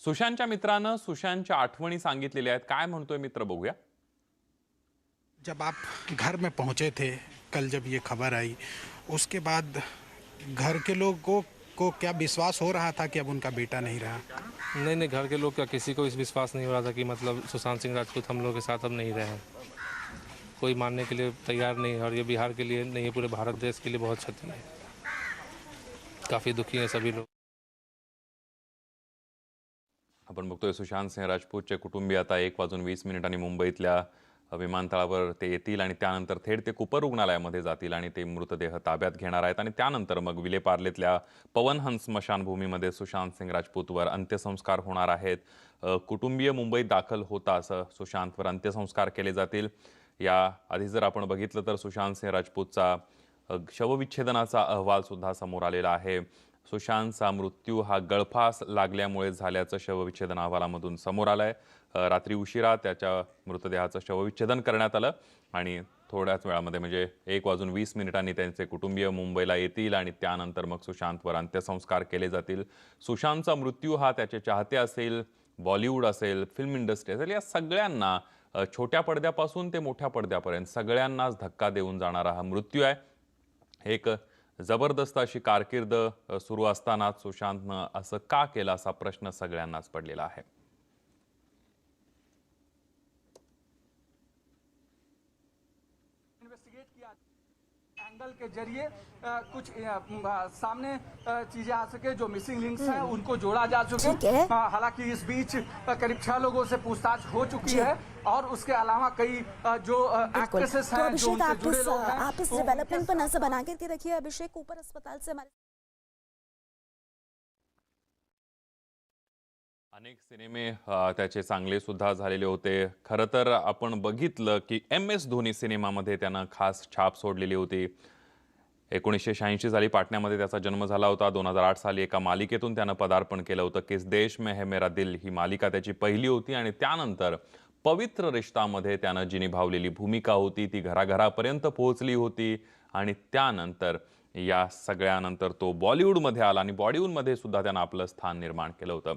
सुशांतच्या मित्रानं सुशांतच्या आठवणी सांगितलेल्या आहेत. काय म्हणतोय मित्र बघूया. जब आप घर में पहुंचे थे कल, जब ये खबर आई, उसके बाद घर के लोगों को क्या विश्वास हो रहा था कि अब उनका बेटा नहीं रहा? नहीं, घर के लोग का किसी को इस विश्वास नहीं हो रहा था कि मतलब सुशांत सिंह राजपूत हम लोग के साथ अब नहीं रहे हैं। कोई मानने के लिए तैयार नहीं है और ये बिहार के लिए नहीं है, पूरे भारत देश के लिए बहुत क्षति है। काफ़ी दुखी हैं सभी लोग। आपण बघतोय सुशांत सिंह राजपूतचे कुटुंबीय आता 1:20 मुंबईतल्या विमानतळावर ते येतील आणि त्यानंतर थेट ते कुपर रुग्णालयामध्ये जातील आणि ते मृतदेह ताब्यात घेणार आहेत आणि त्यानंतर मग विलेपार्लेतल्या पवन हंस स्मशानभूमीमध्ये सुशांत सिंह राजपूतवर अंत्यसंस्कार होणार आहेत. कुटुंबीय मुंबईत दाखल होताच सुशांतवर अंत्यसंस्कार केले जातील. या आधी जर आपण बघितलं तर सुशांत सिंह राजपूतचा शवविच्छेदनाचा अहवाल सुद्धा समोर आलेला आहे. सुशांतचा मृत्यू हा गळफास लागल्यामुळे झाल्याचं शवविच्छेदन अहवालामधून समोर आलंय. रात्री उशिरा त्याच्या मृतदेहाचं शवविच्छेदन करण्यात आलं आणि थोड्याच वेळामध्ये म्हणजे 1:20 त्यांचे कुटुंबीय मुंबईला येतील आणि त्यानंतर मग सुशांतवर अंत्यसंस्कार केले जातील. सुशांतचा मृत्यू हा त्याचे चाहते असेल, बॉलिवूड असेल, फिल्म इंडस्ट्री असेल, या सगळ्यांना छोट्या पडद्यापासून ते मोठ्या पडद्यापर्यंत सगळ्यांनाच धक्का देऊन जाणारा हा मृत्यू आहे. एक जबरदस्त अशी कारकीर्द सुरू असताना सुशांतनं असं का केलं असा प्रश्न सगळ्यांनाच पडलेला आहे. एंगल के जरिए कुछ सामने चीजें आ सके, जो मिसिंग लिंक्स हैं उनको जोड़ा जा सके। हालांकि इस बीच करीब 6 लोगों से पूछताछ हो चुकी है और उसके अलावा कई जो एक्ट्रेसेस हैं, जो उनसे जुड़े लोग हैं, आप इस डेवलपमेंट पर नजर बना के रखिए। अभिषेक ऊपर अस्पताल से हमारे अनेक सिनेमे त्याचे चांगले सुद्धा झालेले होते. खरं तर आपण बघितलं की MS धोनी सिनेमामध्ये त्यानं खास छाप सोडलेली होती. 1986 साली पाटण्यामध्ये त्याचा जन्म झाला होता. 2008 साली एका मालिकेतून त्यानं पदार्पण केलं होतं. किस देश में है मेरा दिल ही मालिका त्याची पहिली होती आणि त्यानंतर पवित्र रिश्तामध्ये त्यानं जी निभावलेली भूमिका होती ती घराघरापर्यंत पोहोचली होती आणि त्यानंतर या सगळ्यानंतर तो बॉलिवूडमध्ये आला आणि बॉलिवूडमध्ये सुद्धा त्यानं आपलं स्थान निर्माण केलं होतं.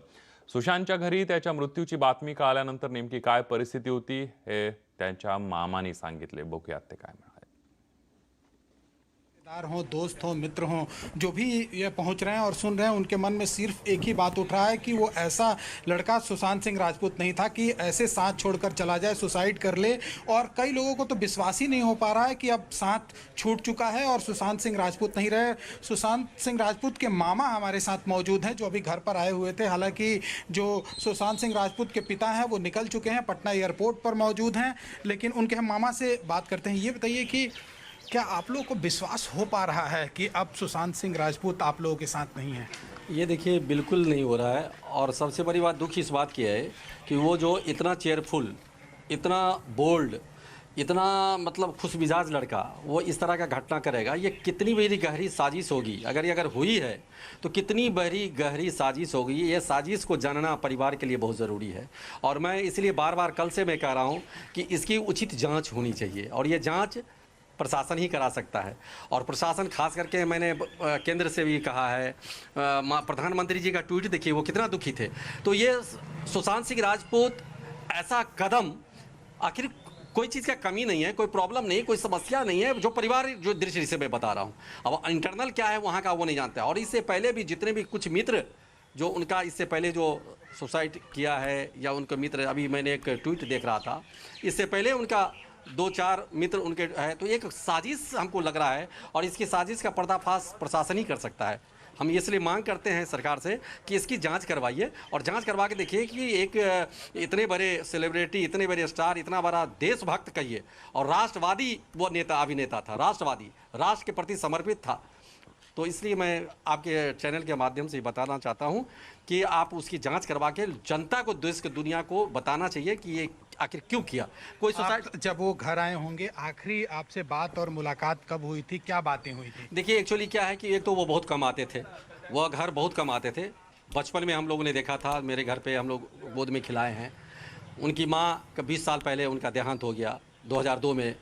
सुशांतच्या घरी त्याच्या मृत्यूची बातमी कळाल्यानंतर नेमकी काय परिस्थिती होती हे त्यांच्या मामाने सांगितले. बघूयात ते काय म्हणाले. हो, दोस्त हो, मित्र हो, जो भी ये पहुंच रहे हैं और सुन रहे हैं, उनके मन में सिर्फ एक ही बात उठ रहा है कि वो ऐसा लड़का सुशांत सिंह राजपूत नहीं था कि ऐसे साथ छोड़कर चला जाए, सुसाइड कर ले। और कई लोगों को तो विश्वास ही नहीं हो पा रहा है कि अब साथ छूट चुका है और सुशांत सिंह राजपूत नहीं रहे। सुशांत सिंह राजपूत के मामा हमारे साथ मौजूद हैं, जो अभी घर पर आए हुए थे। हालांकि जो सुशांत सिंह राजपूत के पिता हैं वो निकल चुके हैं, पटना एयरपोर्ट पर मौजूद हैं, लेकिन उनके हम मामा से बात करते हैं। ये बताइए कि क्या आप लोगों को विश्वास हो पा रहा है कि अब सुशांत सिंह राजपूत आप लोगों के साथ नहीं है? ये देखिए, बिल्कुल नहीं हो रहा है। और सबसे बड़ी बात दुख इस बात की है कि वो जो इतना चेयरफुल, इतना बोल्ड, इतना मतलब खुश मिजाज लड़का वो इस तरह का घटना करेगा, ये कितनी बड़ी गहरी साजिश होगी। अगर हुई है तो कितनी बड़ी गहरी साजिश होगी। ये साजिश को जानना परिवार के लिए बहुत ज़रूरी है और मैं इसलिए बार बार कल से मैं कह रहा हूँ कि इसकी उचित जाँच होनी चाहिए और ये जाँच प्रशासन ही करा सकता है। और प्रशासन खास करके मैंने केंद्र से भी कहा है, प्रधानमंत्री जी का ट्वीट देखिए, वो कितना दुखी थे। तो ये सुशांत सिंह राजपूत ऐसा कदम, आखिर कोई चीज़ का कमी नहीं है, कोई प्रॉब्लम नहीं, कोई समस्या नहीं है, जो परिवार जो दृष्टि से मैं बता रहा हूँ। अब इंटरनल क्या है वहाँ का वो नहीं जानता। और इससे पहले भी जितने भी कुछ मित्र जो उनका इससे पहले जो सुसाइड किया है या उनके मित्र, अभी मैंने एक ट्वीट देख रहा था, इससे पहले उनका 2-4 मित्र उनके है। तो एक साजिश हमको लग रहा है और इसकी साजिश का पर्दाफाश प्रशासन ही कर सकता है। हम इसलिए मांग करते हैं सरकार से कि इसकी जांच करवाइए और जांच करवा के देखिए कि एक इतने बड़े सेलिब्रिटी, इतने बड़े स्टार, इतना बड़ा देशभक्त कहिए और राष्ट्रवादी वो नेता, अभिनेता था, राष्ट्रवादी, राष्ट्र के प्रति समर्पित था। तो इसलिए मैं आपके चैनल के माध्यम से बताना चाहता हूं कि आप उसकी जांच करवा के जनता को, देश की दुनिया को बताना चाहिए कि ये आखिर क्यों किया। कोई सोसाइटी, जब वो घर आए होंगे, आखिरी आपसे बात और मुलाकात कब हुई थी, क्या बातें हुई थी? देखिए, एक्चुअली क्या है कि एक तो वो बहुत कम आते थे, वह घर बहुत कम आते थे। बचपन में हम लोगों ने देखा था, मेरे घर पे हम लोग गोद में खिलाए हैं। उनकी माँ का 20 साल पहले उनका देहांत हो गया 2002 में।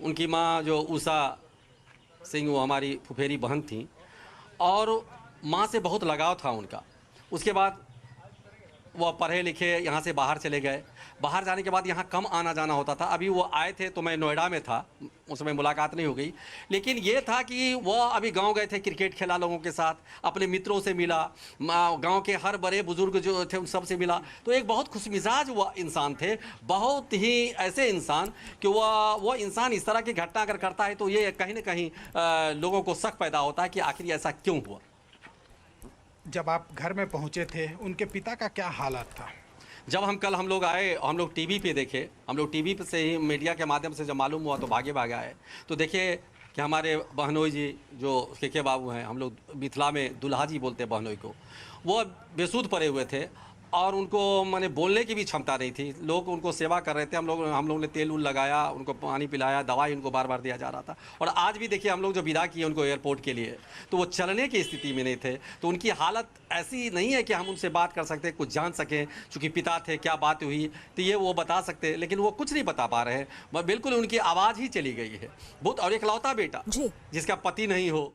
उनकी माँ जो उषा सिंह, वो हमारी फुफेरी बहन थी और माँ से बहुत लगाव था उनका। उसके बाद वह पढ़े लिखे यहाँ से बाहर चले गए। बाहर जाने के बाद यहाँ कम आना जाना होता था। अभी वो आए थे तो मैं नोएडा में था, उस समय मुलाकात नहीं हो गई, लेकिन ये था कि वह अभी गांव गए थे, क्रिकेट खेला लोगों के साथ, अपने मित्रों से मिला, गांव के हर बड़े बुजुर्ग जो थे उन सब से मिला। तो एक बहुत खुशमिजाज वह इंसान थे, बहुत ही ऐसे इंसान कि वह इंसान इस तरह की घटना अगर करता है तो ये कहीं ना कहीं लोगों को शक पैदा होता है कि आखिर ऐसा क्यों हुआ। जब आप घर में पहुंचे थे उनके पिता का क्या हालत था? जब हम लोग आए, हम लोग टीवी पे देखे, हम लोग टीवी पे से ही मीडिया के माध्यम से जब मालूम हुआ तो भागे आए। तो देखिए कि हमारे बहनोई जी जो के बाबू हैं, हम लोग मिथिला में दुल्हा जी बोलते हैं बहनोई को, वो बेसुध पड़े हुए थे और उनको माने बोलने की भी क्षमता नहीं थी। लोग उनको सेवा कर रहे थे, हम लोग ने तेल उल लगाया, उनको पानी पिलाया, दवाई उनको बार बार दिया जा रहा था। और आज भी देखिए हम लोग जो विदा किए उनको एयरपोर्ट के लिए, तो वो चलने की स्थिति में नहीं थे। तो उनकी हालत ऐसी नहीं है कि हम उनसे बात कर सकते, कुछ जान सकें। चूँकि पिता थे, क्या बात हुई तो ये वो बता सकते, लेकिन वो कुछ नहीं बता पा रहे हैं। बिल्कुल उनकी आवाज़ ही चली गई है। बहुत और इकलौता बेटा जी। जिसका पति नहीं हो,